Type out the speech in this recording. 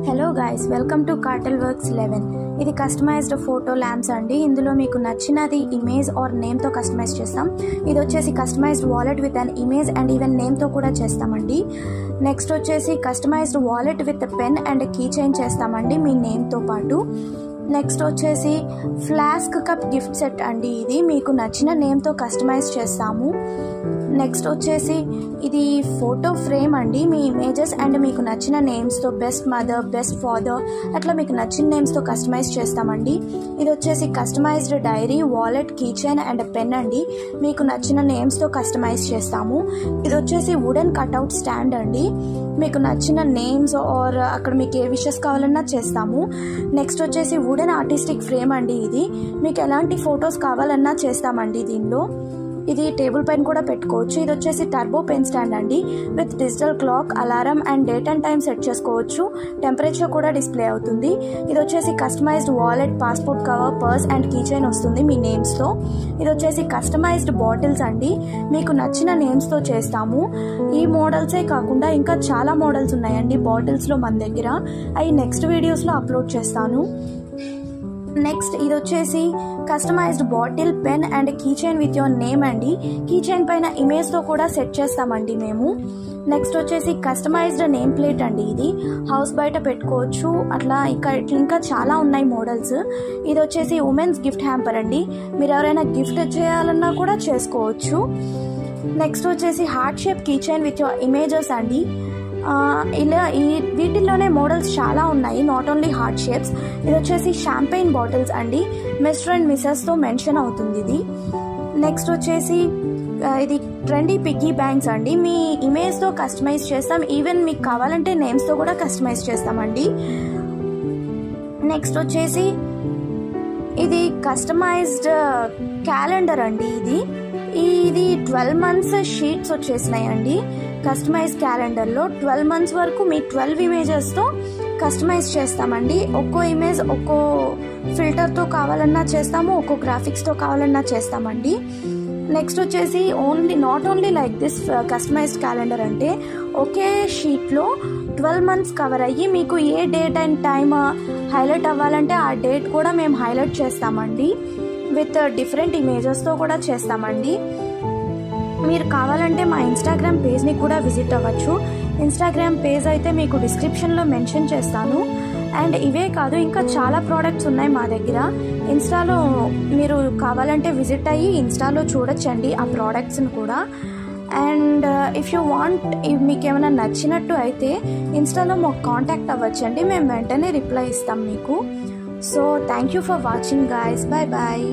Hello guys, welcome to Cartel works 11. ఇది customized photo lamps అండి. ఇందులో మీకు నచ్చినది ఇమేజ్ ఆర్ నేమ్తో కస్టమైజ్ చేస్తాం. ఇది వచ్చేసి customised wallet with an image and even నేమ్తో కూడా చేస్తామండి. నెక్స్ట్ వచ్చేసి customised wallet with pen and key chain చేస్తామండి మీ నేమ్తో పాటు. నెక్స్ట్ వచ్చేసి ఫ్లాస్క్ కప్ గిఫ్ట్ సెట్ అండి. ఇది మీకు నచ్చిన నేమ్తో కస్టమైజ్ చేస్తాము. నెక్స్ట్ వచ్చేసి ఇది ఫోటో ఫ్రేమ్ అండి. మీ ఇమేజెస్ అండ్ మీకు నచ్చిన నేమ్స్తో బెస్ట్ మదర్, బెస్ట్ ఫాదర్ అట్లా మీకు నచ్చిన నేమ్స్తో కస్టమైజ్ చేస్తామండి. ఇది వచ్చేసి customised diary, wallet, key chain and pen అండి. మీకు నచ్చిన నేమ్స్తో కస్టమైజ్ చేస్తాము. ఇది వచ్చేసి వుడెన్ కట్అవుట్ స్టాండ్ అండి. మీకు నచ్చిన నేమ్స్ ఆర్ అక్కడ మీకు ఏ విషెస్ కావాలన్నా చేస్తాము. నెక్స్ట్ వచ్చేసి వుడెన్ ఆర్టిస్టిక్ ఫ్రేమ్ అండి. ఇది మీకు ఎలాంటి ఫొటోస్ కావాలన్నా చేస్తామండి దీనిలో. ఇది టేబుల్ పైన కూడా పెట్టుకోవచ్చు. ఇది వచ్చేసి టర్బో పెన్ స్టాండ్ అండి. With digital clock, alarm and date and time set చేసుకోవచ్చు. టెంపరేచర్ కూడా డిస్ప్లే అవుతుంది. ఇది వచ్చేసి customised wallet, passport cover, purse and key chain వస్తుంది మీ నేమ్స్తో. ఇది వచ్చేసి కస్టమైజ్డ్ బాటిల్స్ అండి. మీకు నచ్చిన నేమ్స్తో చేస్తాము. ఈ మోడల్సే కాకుండా ఇంకా చాలా మోడల్స్ ఉన్నాయండి బాటిల్స్లో మన దగ్గర. అవి నెక్స్ట్ వీడియోస్లో అప్లోడ్ చేస్తాను. నెక్స్ట్ ఇది వచ్చేసి customised bottle, pen and key chain with your name అండి. కీ చైన్ పైన ఇమేజ్తో కూడా సెట్ చేస్తామండి మేము. నెక్స్ట్ వచ్చేసి కస్టమైజ్డ్ నేమ్ ప్లేట్ అండి. ఇది హౌస్ బయట పెట్టుకోవచ్చు. అట్లా ఇంకా చాలా ఉన్నాయి మోడల్స్. ఇది వచ్చేసి ఉమెన్స్ గిఫ్ట్ హ్యాంపర్ అండి. మీరు ఎవరైనా గిఫ్ట్ చేయాలన్నా కూడా చేసుకోవచ్చు. నెక్స్ట్ వచ్చేసి heart shape key chain with your images అండి. ఇలా వీటిల్లోనే మోడల్స్ చాలా ఉన్నాయి, నాట్ ఓన్లీ హార్ట్ షేప్స్. ఇది వచ్చేసి షాంపెయిన్ బాటిల్స్ అండి. మిస్టర్ అండ్ మిసెస్తో మెన్షన్ అవుతుంది ఇది. నెక్స్ట్ వచ్చేసి ఇది ట్రెండీ పిగ్గీ బ్యాంక్స్ అండి. మీ ఇమేజ్తో కస్టమైజ్ చేస్తాం. ఈవెన్ మీకు కావాలంటే నేమ్స్తో కూడా కస్టమైజ్ చేస్తామండి. నెక్స్ట్ వచ్చేసి ఇది కస్టమైజ్డ్ క్యాలెండర్ అండి. ఇది 12 months షీట్స్ వచ్చేసినాయండి. కస్టమైజ్ క్యాలెండర్లో 12 months వరకు మీ 12 ఇమేజెస్తో కస్టమైజ్ చేస్తామండి. ఒక్కో ఇమేజ్ ఒక్కో ఫిల్టర్తో కావాలన్నా చేస్తాము, ఒక్కో గ్రాఫిక్స్తో కావాలన్నా చేస్తామండి. నెక్స్ట్ వచ్చేసి not only like this customised calendar అంటే ఒకే షీట్లో 12 months కవర్ అయ్యి మీకు ఏ డేట్ అండ్ టైమ్ హైలైట్ అవ్వాలంటే ఆ డేట్ కూడా మేము హైలైట్ చేస్తామండి. విత్ డిఫరెంట్ ఇమేజెస్తో కూడా చేస్తామండి. మీరు కావాలంటే మా ఇన్స్టాగ్రామ్ పేజ్ని కూడా విజిట్ అవ్వచ్చు. ఇన్స్టాగ్రామ్ పేజ్ అయితే మీకు డిస్క్రిప్షన్లో మెన్షన్ చేస్తాను. అండ్ ఇవే కాదు, ఇంకా చాలా ప్రోడక్ట్స్ ఉన్నాయి మా దగ్గర. ఇన్స్టాలో మీరు కావాలంటే విజిట్ అయ్యి ఇన్స్టాలో చూడొచ్చండి ఆ ప్రోడక్ట్స్ని కూడా. అండ్ ఇఫ్ యూ వాంట్, మీకు ఏమైనా నచ్చినట్టు అయితే ఇన్స్టాలో మాకు కాంటాక్ట్ అవ్వచ్చండి. మేము వెంటనే రిప్లై ఇస్తాం మీకు. So thank you for watching guys. Bye bye.